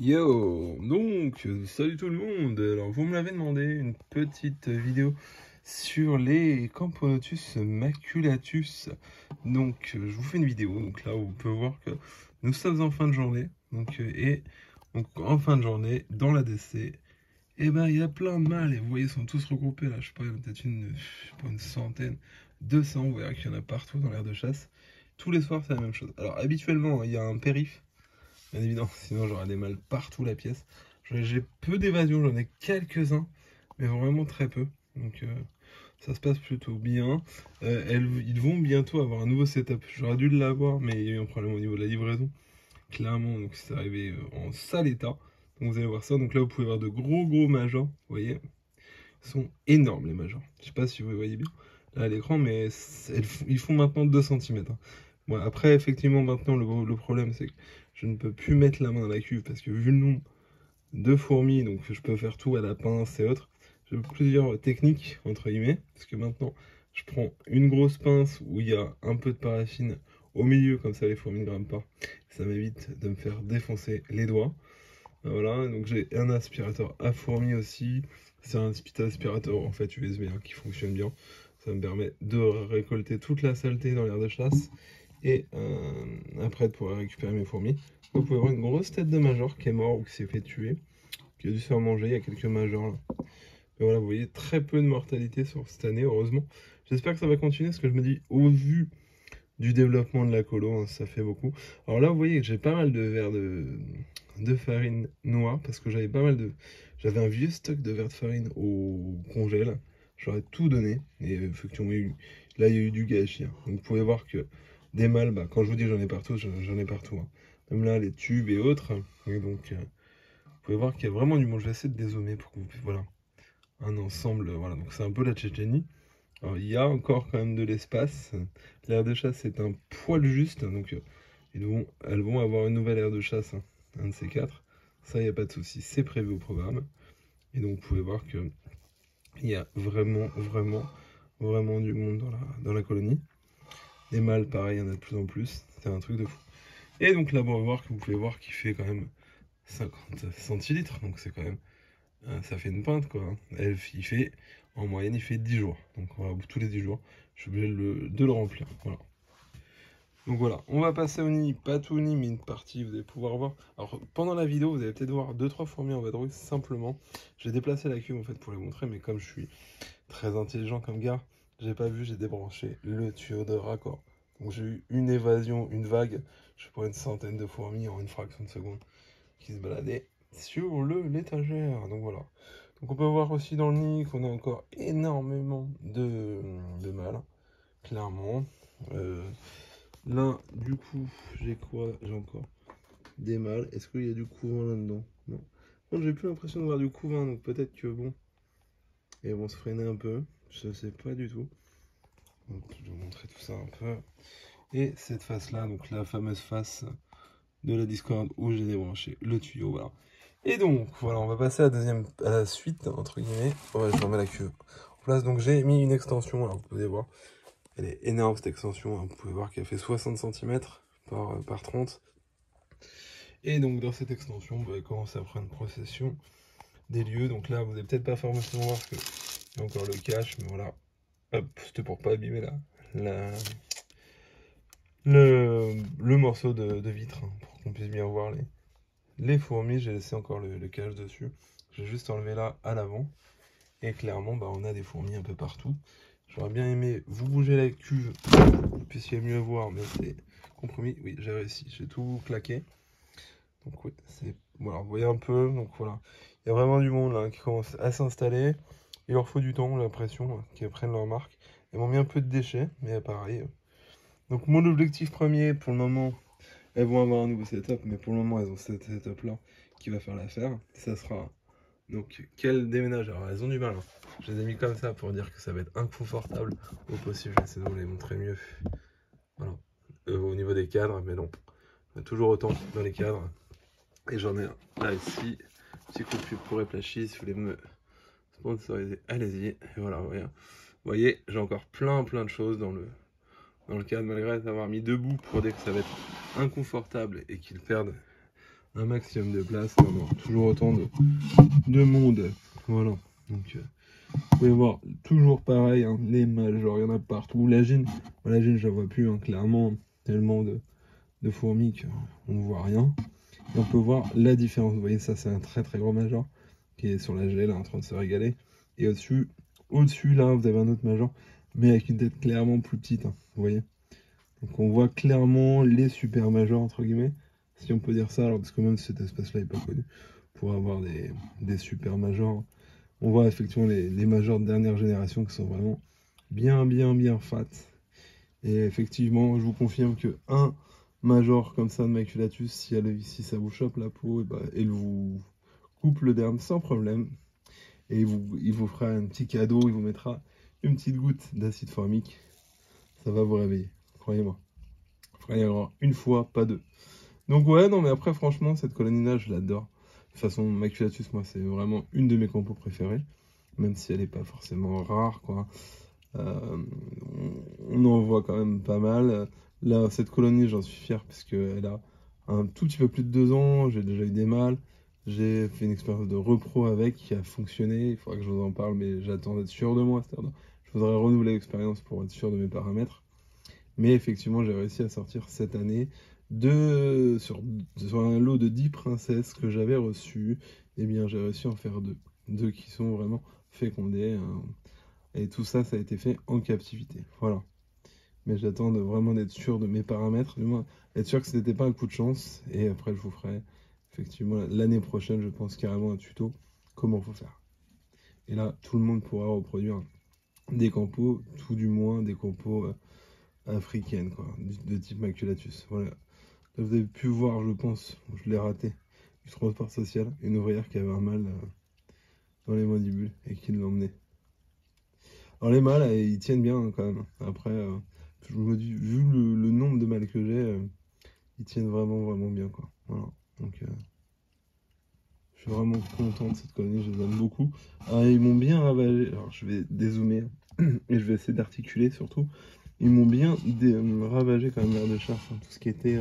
Yo, donc, salut tout le monde. Alors, vous me l'avez demandé, une petite vidéo sur les Camponotus maculatus. Donc, je vous fais une vidéo. Donc là, vous pouvez voir que nous sommes en fin de journée. Donc en fin de journée, dans la DC, et ben, il y a plein de mâles. Et vous voyez, ils sont tous regroupés là. Je sais pas, il y en a peut-être une centaine, 200. Vous verrez qu'il y en a partout dans l'aire de chasse. Tous les soirs, c'est la même chose. Alors, habituellement, il y a un périph'. Bien évidemment, sinon j'aurais des mâles partout la pièce. J'ai peu d'évasion, j'en ai quelques-uns, mais vraiment très peu. Donc ça se passe plutôt bien. Ils vont bientôt avoir un nouveau setup. J'aurais dû l'avoir, mais il y a eu un problème au niveau de la livraison. Clairement, donc c'est arrivé en sale état. Donc vous allez voir ça. Donc là, vous pouvez voir de gros majors. Vous voyez, ils sont énormes les majors. Je sais pas si vous voyez bien là à l'écran, mais ils font maintenant 2 cm. Bon, après, effectivement, maintenant, le problème, c'est que je ne peux plus mettre la main dans la cuve parce que vu le nombre de fourmis, donc je peux faire tout à la pince et autres, j'ai plusieurs techniques, entre guillemets, parce que maintenant, je prends une grosse pince où il y a un peu de paraffine au milieu, comme ça les fourmis ne grimpent pas. Ça m'évite de me faire défoncer les doigts. Voilà, donc j'ai un aspirateur à fourmis aussi. C'est un petit aspirateur en fait USB qui fonctionne bien. Ça me permet de récolter toute la saleté dans l'aire de chasse. Et après de pouvoir récupérer mes fourmis. Vous pouvez voir une grosse tête de major qui est mort ou qui s'est fait tuer, qui a dû se faire manger. Il y a quelques majors là. Et voilà, vous voyez très peu de mortalité sur cette année, heureusement. J'espère que ça va continuer parce que je me dis, au vu du développement de la colo, ça fait beaucoup. Alors là, vous voyez que j'ai pas mal de verres de farine noire parce que j'avais un vieux stock de verres de farine au congèle. J'aurais tout donné et effectivement, là il y a eu du gâchis. Donc vous pouvez voir que des mâles, quand je vous dis j'en ai partout, j'en ai partout. Même là, les tubes et autres. Et donc, vous pouvez voir qu'il y a vraiment du monde. Je vais essayer de dézoomer pour que vous puissiez, voilà, un ensemble. Voilà, donc c'est un peu la Tchétchénie. Alors, il y a encore quand même de l'espace. L'aire de chasse est un poil juste, donc elles vont avoir une nouvelle aire de chasse, un de ces quatre. Ça, il n'y a pas de souci, c'est prévu au programme. Et donc, vous pouvez voir que il y a vraiment du monde dans la colonie. Les mâles, pareil, il y en a de plus en plus. C'est un truc de fou. Et donc là, vous pouvez voir qu'il fait quand même 50 centilitres, donc c'est quand même, ça fait une pinte quoi. En moyenne, il fait 10 jours. Donc voilà, tous les 10 jours, je suis obligé de le remplir. Voilà. Donc voilà, on va passer au nid, pas tout nid, mais une partie, vous allez pouvoir voir. Alors pendant la vidéo, vous allez peut-être voir 2-3 fourmis en vadrouille, simplement. J'ai déplacé la cuve en fait pour les montrer, mais comme je suis très intelligent comme gars, j'ai pas vu, j'ai débranché le tuyau de raccord. Donc j'ai eu une évasion, une vague, je sais pas, une centaine de fourmis en une fraction de seconde qui se baladaient sur l'étagère. Donc voilà. Donc on peut voir aussi dans le nid qu'on a encore énormément de mâles, clairement. Là, du coup, j'ai quoi? J'ai encore des mâles. Est-ce qu'il y a du couvain là-dedans? Non. Bon, j'ai plus l'impression de voir du couvain, donc peut-être que bon, ils vont se freiner un peu. Je sais pas du tout. Donc, je vais vous montrer tout ça un peu. Et cette face-là, donc la fameuse face de la Discord où j'ai débranché le tuyau. Voilà. Et donc, voilà, on va passer à la suite, entre guillemets. Ouais, je remets la queue en place. Donc, j'ai mis une extension. Alors, vous pouvez voir, elle est énorme cette extension. Vous pouvez voir qu'elle fait 60 cm par 30. Et donc, dans cette extension, on va commencer à prendre possession des lieux. Donc là, vous n'allez peut-être pas forcément voir qu'il y a encore le cache, mais voilà. Hop, c'était pour pas abîmer le morceau de vitre, pour qu'on puisse bien voir les fourmis. J'ai laissé encore le cache dessus. J'ai juste enlevé là à l'avant. Et clairement, on a des fourmis un peu partout. J'aurais bien aimé vous bouger la cuve pour que vous puissiez mieux voir, mais c'est compromis. Oui, j'ai réussi, j'ai tout claqué. Donc oui, voilà, vous voyez un peu. Donc voilà, il y a vraiment du monde là qui commence à s'installer. Il leur faut du temps, j'ai l'impression, qu'ils prennent leur marque. Ils m'ont mis un peu de déchets, mais pareil. Donc mon objectif premier, pour le moment, elles vont avoir un nouveau setup, mais pour le moment, elles ont ce setup là qui va faire l'affaire. Ça sera donc quel déménage. Alors elles ont du mal. Je les ai mis comme ça pour dire que ça va être inconfortable au possible. J'essaie de vous les montrer mieux. Voilà. Au niveau des cadres, mais non. Toujours autant dans les cadres. Et j'en ai un là ici. Petit coup de pub pour Replachy, si vous voulez me sponsoriser, allez-y. Et voilà, vous voyez, j'ai encore plein de choses dans le cadre, malgré avoir mis debout pour dire que ça va être inconfortable et qu'ils perdent un maximum de place, toujours autant de monde. Voilà, donc vous pouvez voir, toujours pareil, hein, les majors, il y en a partout. La Gine, je la vois plus, hein, clairement, tellement de fourmis qu'on ne voit rien. Et on peut voir la différence. Vous voyez, ça c'est un très très gros major qui est sur la gelée là en train de se régaler. Et au-dessus là, vous avez un autre major, mais avec une tête clairement plus petite, hein, vous voyez. Donc on voit clairement les super majors entre guillemets, si on peut dire ça, alors parce que même si cette espèce là n'est pas connue pour avoir des super majors, on voit effectivement les majors de dernière génération qui sont vraiment bien fat. Et effectivement, je vous confirme que un major comme ça de maculatus, si ça vous chope la peau, et bah, il vous coupe le derme sans problème. Et il vous fera un petit cadeau, il vous mettra une petite goutte d'acide formique. Ça va vous réveiller, croyez-moi. Il faudra y avoir une fois, pas deux. Donc ouais, non mais après franchement, cette colonie-là, je l'adore. De toute façon, maculatus, moi, c'est vraiment une de mes compos préférées. Même si elle n'est pas forcément rare, quoi. On en voit quand même pas mal. Là, cette colonie, j'en suis fier parce qu'elle a un tout petit peu plus de 2 ans. J'ai déjà eu des mâles. J'ai fait une expérience de repro avec qui a fonctionné. Il faudra que je vous en parle, mais j'attends d'être sûr de moi. C'est-à-dire, je voudrais renouveler l'expérience pour être sûr de mes paramètres. Mais effectivement, j'ai réussi à sortir cette année sur un lot de 10 princesses que j'avais reçues. Eh bien, j'ai réussi à en faire deux. Deux qui sont vraiment fécondées, hein. Et tout ça, ça a été fait en captivité. Voilà. Mais j'attends vraiment d'être sûr de mes paramètres, du moins être sûr que ce n'était pas un coup de chance. Et après, je vous ferai effectivement l'année prochaine, je pense carrément un tuto comment faut faire. Et là, tout le monde pourra reproduire des compos, tout du moins des compos africaines, quoi, de type maculatus. Voilà. Là, vous avez pu voir, je pense, je l'ai raté, du transport social, une ouvrière qui avait un mâle dans les mandibules et qui l'emmenait. Alors les mâles, ils tiennent bien hein, quand même. Après, je me dis, vu le nombre de mâles que j'ai, ils tiennent vraiment bien, quoi. Voilà. Donc, je suis vraiment content de cette colonie, je les aime beaucoup. Alors, ils m'ont bien ravagé. Alors, je vais dézoomer et je vais essayer d'articuler surtout. Ils m'ont bien ravagé quand même l'air de chasse. Hein. Tout ce qui était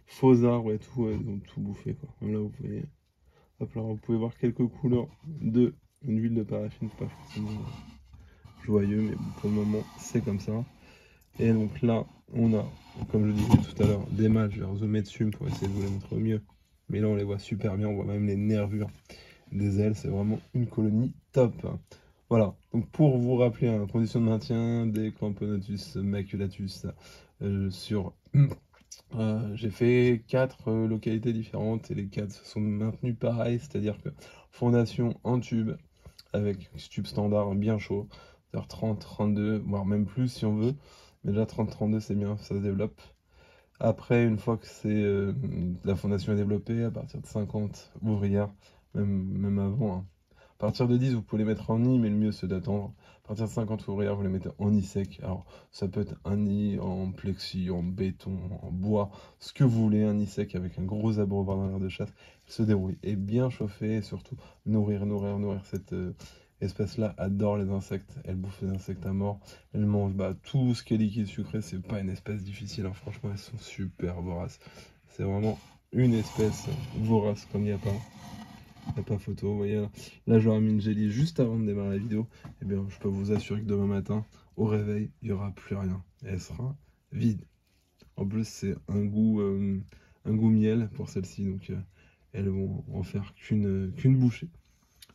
faux arbres et tout, ils ont tout bouffé, quoi. Là, vous voyez. Hop là, vous pouvez voir quelques couleurs de une huile de paraffine, pas forcément joyeux, mais pour le moment, c'est comme ça. Et donc là, on a, comme je disais tout à l'heure, des mâles. Je vais rezoomer dessus pour essayer de vous les montrer au mieux. Mais là, on les voit super bien. On voit même les nervures des ailes. C'est vraiment une colonie top. Voilà. Donc pour vous rappeler, hein, conditions de maintien des Camponotus maculatus j'ai fait 4 localités différentes et les 4 se sont maintenus pareil. C'est-à-dire que fondation en tube avec tube standard bien chaud. C'est-à-dire 30, 32, voire même plus si on veut. Mais déjà 30-32 c'est bien, ça se développe. Après, une fois que la fondation est développée, à partir de 50 ouvrières, même avant, hein. À partir de 10, vous pouvez les mettre en nid, mais le mieux c'est d'attendre. À partir de 50 ouvrières, vous les mettez en nid sec. Alors, ça peut être un nid en plexi, en béton, en bois, ce que vous voulez, un nid sec avec un gros abreuvoir dans l'air de chasse. Il se déroule et bien chauffé, et surtout nourrir cette espèce-là adore les insectes. Elle bouffe les insectes à mort. Elle mange tout ce qui est liquide sucré. C'est pas une espèce difficile, hein. Franchement, elles sont super voraces. C'est vraiment une espèce vorace comme il n'y a pas. Il n'y a pas photo. Vous voyez, là, j'aurais mis une jelly juste avant de démarrer la vidéo. Eh bien, je peux vous assurer que demain matin, au réveil, il n'y aura plus rien. Et elle sera vide. En plus, c'est un goût miel pour celle-ci. Donc, elles vont en faire qu'une bouchée.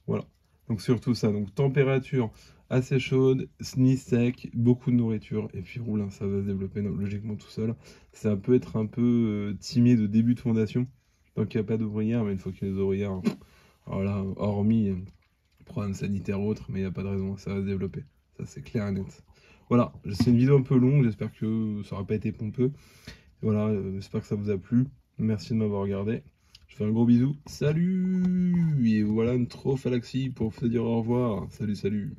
Voilà. Donc surtout ça, donc température assez chaude, ni sec, beaucoup de nourriture, et puis roulin, ça va se développer logiquement tout seul. Ça peut être un peu timide au début de fondation, donc il n'y a pas d'ouvrière, mais une fois qu'il y a des ouvrières, alors là, hormis problème sanitaire ou autre, mais il n'y a pas de raison, ça va se développer. Ça c'est clair et net. Voilà, c'est une vidéo un peu longue, j'espère que ça n'aura pas été pompeux. Voilà, j'espère que ça vous a plu. Merci de m'avoir regardé. Je fais un gros bisou. Salut! Et voilà une trophalaxie pour vous dire au revoir. Salut, salut.